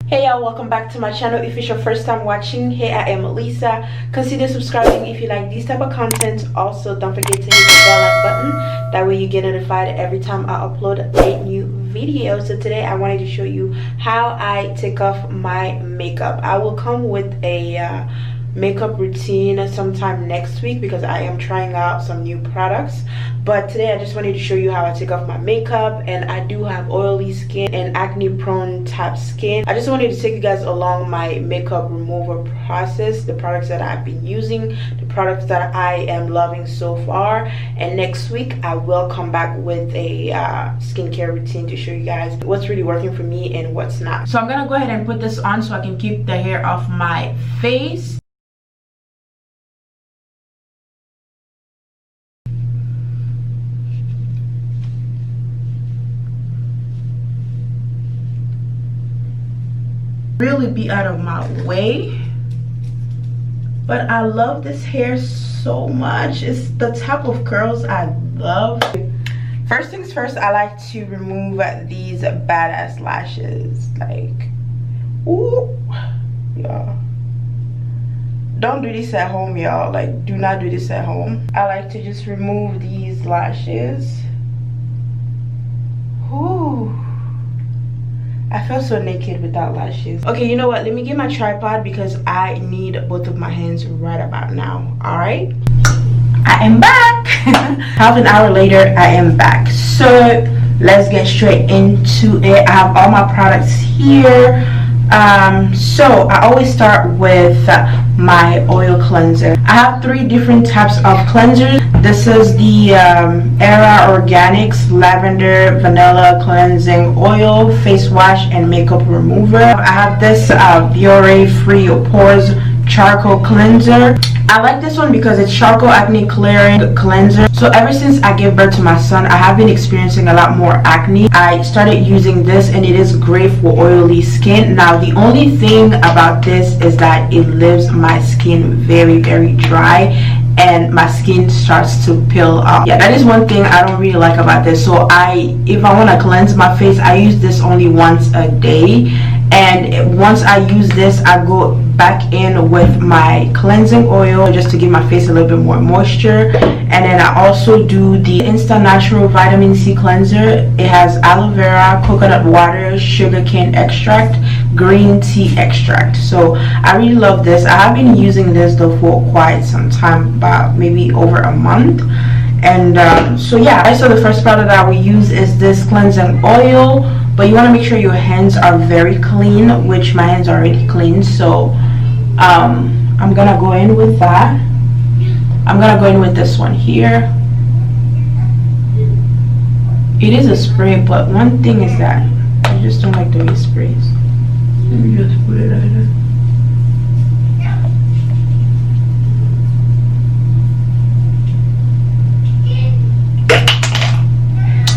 Hey y'all, welcome back to my channel. If it's your first time watching, hey, I am Lisa. Consider subscribing if you like this type of content. Also, don't forget to hit the bell button. That way you get notified every time I upload a new video. So today I wanted to show you how I take off my makeup. I will come with a makeup routine sometime next week because I am trying out some new products, but today I just wanted to show you how I take off my makeup. And I do have oily skin and acne prone type skin. I just wanted to take you guys along my makeup removal process, the products that I've been using, the products that I am loving so far. And next week I will come back with a skincare routine to show you guys what's really working for me and what's not. So I'm gonna go ahead and put this on so I can keep the hair off my face. Really be out of my way, but I love this hair so much. It's the type of curls I love. First things first, I like to remove these badass lashes. Like, ooh, y'all, don't do this at home, y'all. Like, do not do this at home. I like to just remove these lashes. Ooh, I feel so naked without lashes. Okay, you know what? Let me get my tripod because I need both of my hands right about now. All right, I am back. Half an hour later, I am back. So let's get straight into it. I have all my products here. So I always start with my oil cleanser. I have 3 different types of cleansers. This is the Era Organics Lavender Vanilla Cleansing Oil Face Wash and Makeup Remover. I have this Biore Free Pores Charcoal Cleanser. I like this one because it's charcoal acne clearing cleanser. So ever since I gave birth to my son, I have been experiencing a lot more acne. I started using this and it is great for oily skin. Now the only thing about this is that it leaves my skin very dry and my skin starts to peel off. Yeah, that is one thing I don't really like about this. So if I want to cleanse my face, I use this only once a day. And once I use this, I go back in with my cleansing oil just to give my face a little bit more moisture. And then I also do the Insta Natural Vitamin C Cleanser. It has aloe vera, coconut water, sugarcane extract, green tea extract. So I really love this. I have been using this though for quite some time, about maybe over a month. And so yeah, so the first product that we use is this cleansing oil. But you want to make sure your hands are very clean, which my hands are already clean. So I'm gonna go in with that. I'm gonna go in with this one here. It is a spray, but one thing is that I just don't like the way it sprays. Let me just put it right there.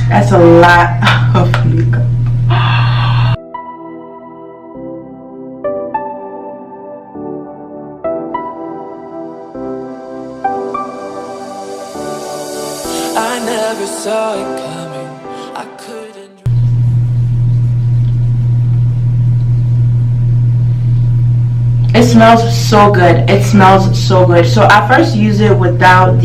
That's a lot of makeup. I never saw it coming. I couldn't. It smells so good. It smells so good. So I first use it without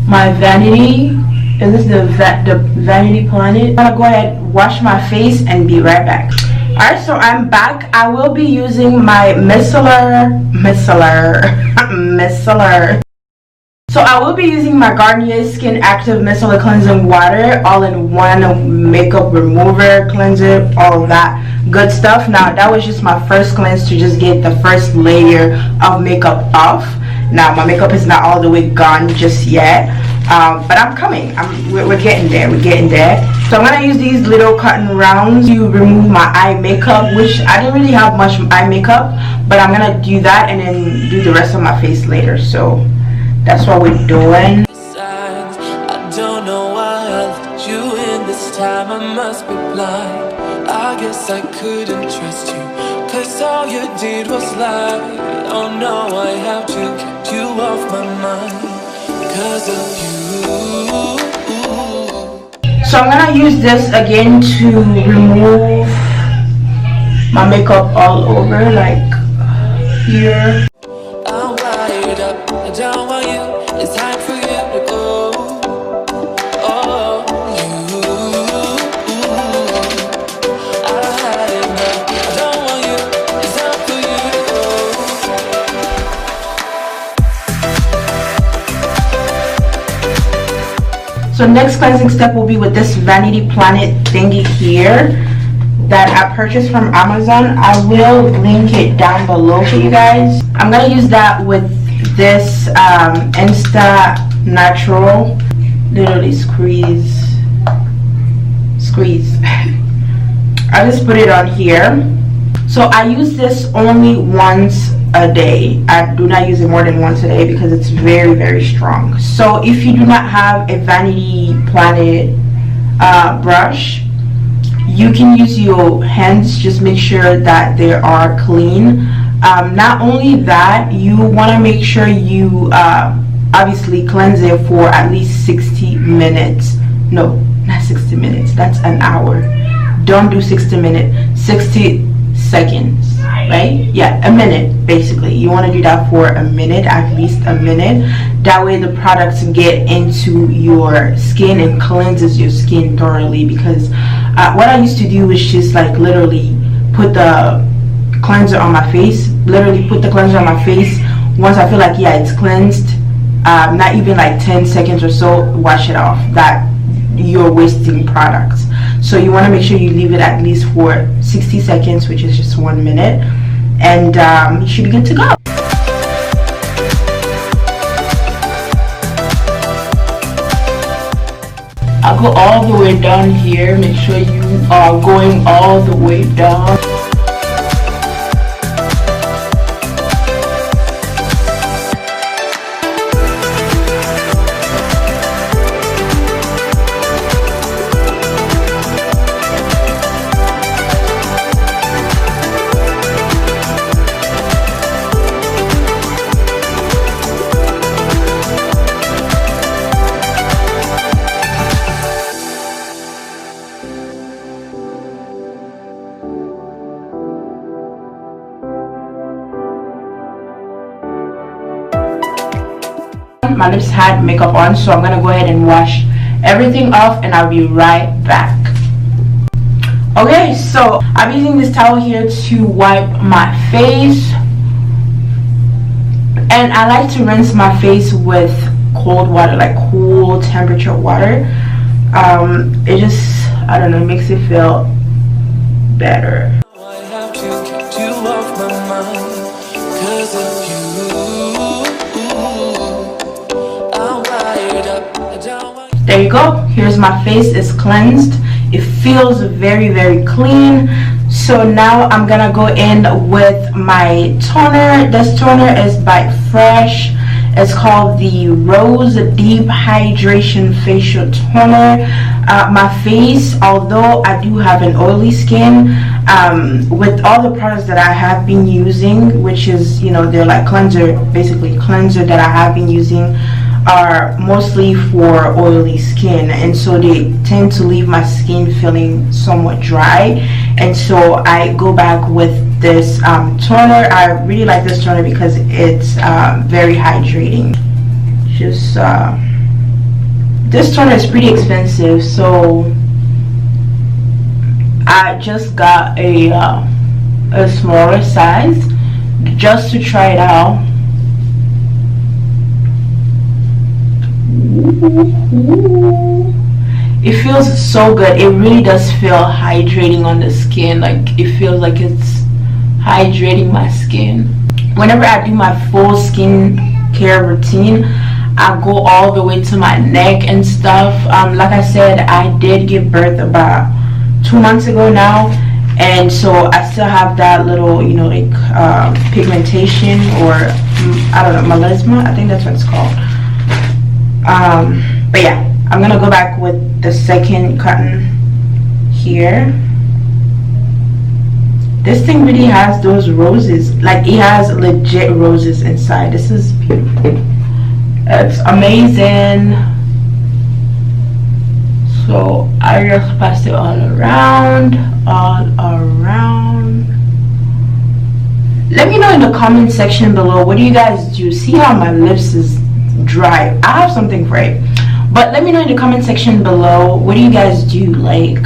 my Vanity. And this is the Vanity Planet. I'm gonna go ahead, wash my face, and be right back. Alright, so I'm back. I will be using my micellar. So I will be using my Garnier Skin Active Micellar Cleansing Water, all-in-one makeup remover, cleanser, all of that good stuff. Now that was just my first cleanse to just get the first layer of makeup off. Now my makeup is not all the way gone just yet, but I'm coming. We're getting there. We're getting there. So I'm gonna use these little cotton rounds to remove my eye makeup, which I didn't really have much eye makeup, but I'm gonna do that and then do the rest of my face later. So that's what we're doing. I don't know why I let you in this time. I must be blind. I guess I couldn't trust you, 'cause all you did was lie. Oh no, I have to keep you off my mind 'cause of you. So I'm gonna use this again to remove my makeup all over, like here. I'm wired up, I don't want you, it's time for you to go. Oh, you, I had enough, I don't want you, it's time for you to go. So next cleansing step will be with this Vanity Planet thingy here that I purchased from Amazon. I will link it down below for you guys. I'm gonna use that with this Insta Natural. Literally squeeze. I just put it on here. So I use this only once a day. I do not use it more than once a day because it's very, very strong. So if you do not have a Vanity Planet brush, you can use your hands. Just make sure that they are clean. Not only that, you want to make sure you obviously cleanse it for at least 60 minutes. No, not 60 minutes, that's an hour. Don't do 60 minutes, 60 seconds, right? Yeah, a minute basically. You want to do that for a minute, at least a minute. That way the products get into your skin and cleanses your skin thoroughly. Because what I used to do is just like literally put the cleanser on my face. Once I feel like, yeah, it's cleansed, not even like 10 seconds or so, wash it off. That you're wasting products. So you want to make sure you leave it at least for 60 seconds, which is just 1 minute, and you should be good to go. I'll go all the way down here. Make sure you are going all the way down. My lips had makeup on, so I'm gonna go ahead and wash everything off and I'll be right back. Okay, so I'm using this towel here to wipe my face, and I like to rinse my face with cold water, like cool temperature water. It just, I don't know, it makes it feel better. I have to get you off my mind, 'cause of you. There you go. Here's my face. It's cleansed. It feels very, very clean. So now I'm gonna go in with my toner. This toner is by Fresh. It's called the Rose Deep Hydration Facial Toner. My face, although I do have an oily skin, with all the products that I have been using, which is, you know, they're like cleanser, basically cleanser that I have been using, are mostly for oily skin, and so they tend to leave my skin feeling somewhat dry. And so I go back with this toner. I really like this toner because it's very hydrating. Just this toner is pretty expensive, so I just got a smaller size just to try it out. It feels so good. It really does feel hydrating on the skin. Like, it feels like it's hydrating my skin. Whenever I do my full skin care routine, I go all the way to my neck and stuff. Like I said, I did give birth about 2 months ago now, and so I still have that little, you know, like pigmentation, or I don't know, melasma, I think that's what it's called. But yeah, I'm gonna go back with the second cotton here. This thing really has those roses, like it has legit roses inside. This is beautiful. It's amazing. So I just pass it all around, all around. Let me know in the comment section below, what do you guys do? See how my lips is dry? I have something for it, but let me know in the comment section below, what do you guys do, like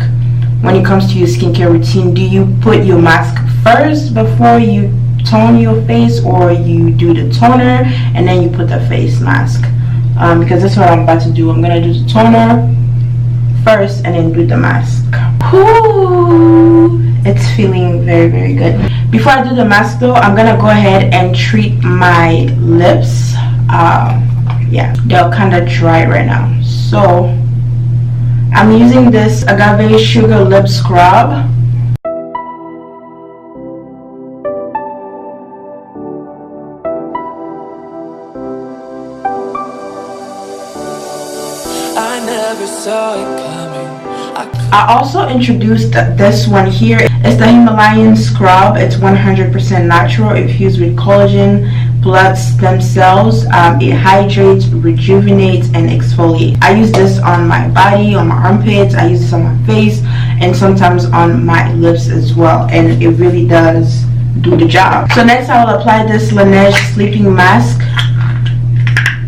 when it comes to your skincare routine? Do you put your mask first before you tone your face, or you do the toner and then you put the face mask? Because that's what I'm about to do. I'm gonna do the toner first and then do the mask. Ooh, it's feeling very, very good. Before I do the mask though, I'm gonna go ahead and treat my lips. Yeah, they're kind of dry right now, so I'm using this agave sugar lip scrub. I never saw it coming. I also introduced this one here. It's the Himalayan scrub. It's 100% natural, infused with collagen, blood stem cells. It hydrates, rejuvenates, and exfoliates. I use this on my body, on my armpits. I use this on my face, and sometimes on my lips as well, and it really does do the job. So next I will apply this Laneige sleeping mask.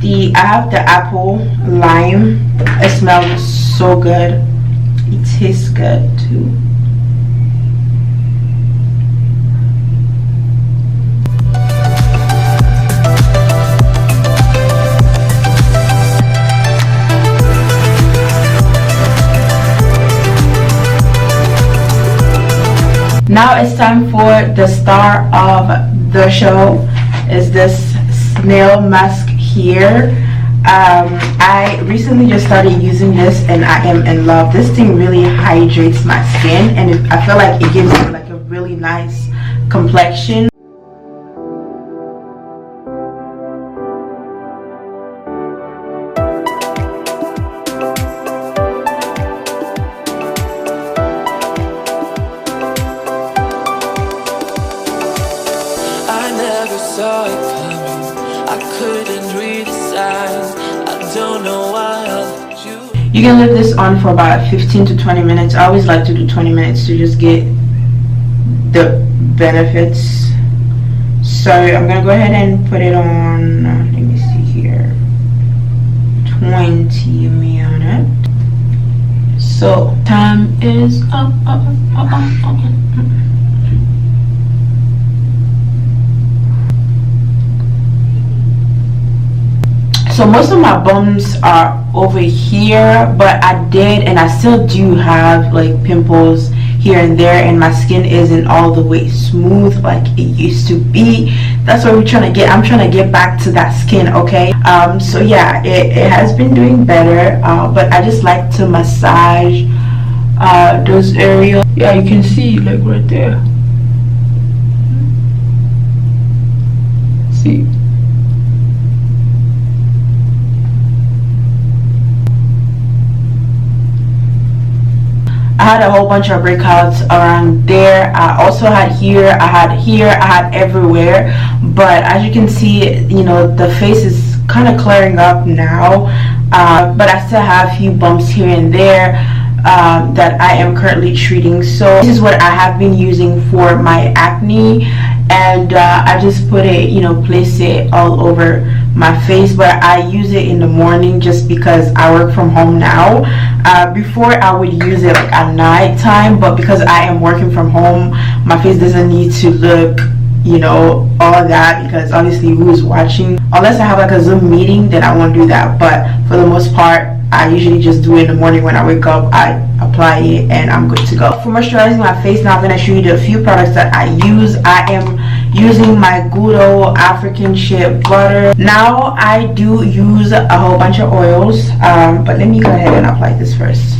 I have the apple lime. It smells so good. It tastes good too. Now it's time for the star of the show. Is this Snail Mask here. I recently just started using this and I am in love. This thing really hydrates my skin, and I feel like it gives me like a really nice complexion. I never saw it coming. I couldn't read the signs. I don't know why I let you. You can leave this on for about 15 to 20 minutes. I always like to do 20 minutes to just get the benefits. So I'm gonna go ahead and put it on, let me see here, 20 minutes. So time is up. So most of my bumps are over here, but I did and I still do have like pimples here and there, and my skin isn't all the way smooth like it used to be. That's what we're trying to get. I'm trying to get back to that skin, okay? So yeah, it has been doing better, but I just like to massage those areas. Yeah, you can see like right there. See? I had a whole bunch of breakouts around there. I also had here, I had everywhere. But as you can see, you know, the face is kind of clearing up now. But I still have a few bumps here and there that I am currently treating. So this is what I have been using for my acne, and I just put it, you know, place it all over my face, but I use it in the morning just because I work from home now. Before I would use it like at night time, but because I am working from home, my face doesn't need to look, you know, all that, because obviously who's watching? Unless I have like a Zoom meeting, then I won't do that. But for the most part, I usually just do it in the morning when I wake up. I apply it and I'm good to go. For moisturizing my face, now I'm going to show you the few products that I use. I am using my good old African shea butter. Now I do use a whole bunch of oils, but let me go ahead and apply this first.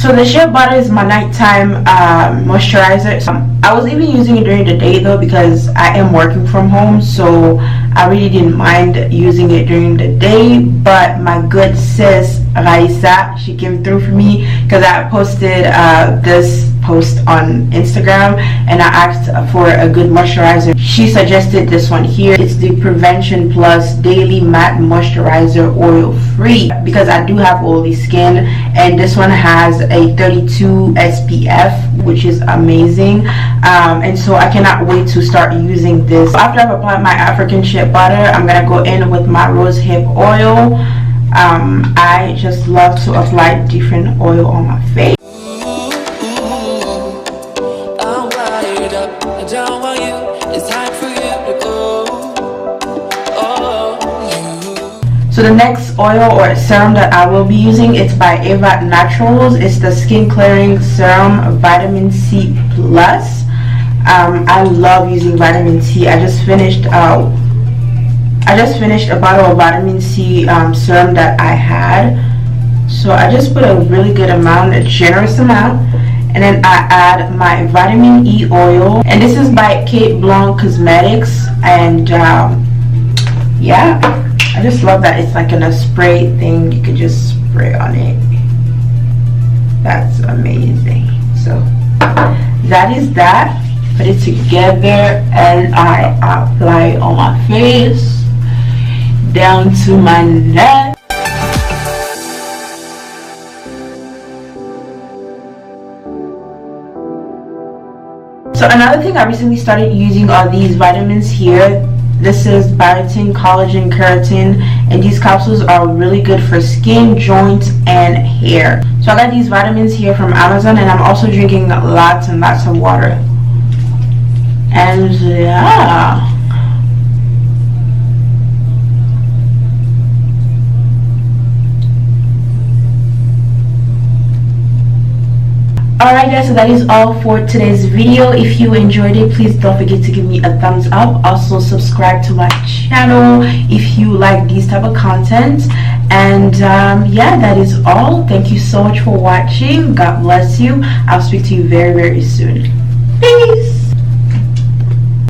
So the shea butter is my nighttime moisturizer. I was even using it during the day though, because I am working from home, so I really didn't mind using it during the day. But my good sis Raisa, she came through for me because I posted this post on Instagram and I asked for a good moisturizer. She suggested this one here. It's the Prevention Plus Daily Matte Moisturizer Oil Free, because I do have oily skin, and this one has a 32 SPF, which is amazing. And so I cannot wait to start using this. After I've applied my African shea butter, I'm gonna go in with my rose hip oil. I just love to apply different oil on my face. So the next oil or serum that I will be using, it's by Ava Naturals. It's the Skin Clearing Serum Vitamin C Plus. I love using vitamin C. I just finished a bottle of vitamin C serum that I had. So I just put a really good amount, a generous amount, and then I add my vitamin E oil, and this is by Kate Blanc Cosmetics. And yeah, I just love that it's like in a spray thing. You could just spray on it. That's amazing. So that is that. Put it together and I apply it on my face down to my neck. So another thing I recently started using are these vitamins here. This is biotin, collagen, keratin, and these capsules are really good for skin, joints, and hair. So I got these vitamins here from Amazon, and I'm also drinking lots and lots of water. And yeah. Alright guys, so that is all for today's video. If you enjoyed it, please don't forget to give me a thumbs up. Also subscribe to my channel if you like these type of content. And yeah, that is all. Thank you so much for watching. God bless you. I'll speak to you very, very soon. Peace.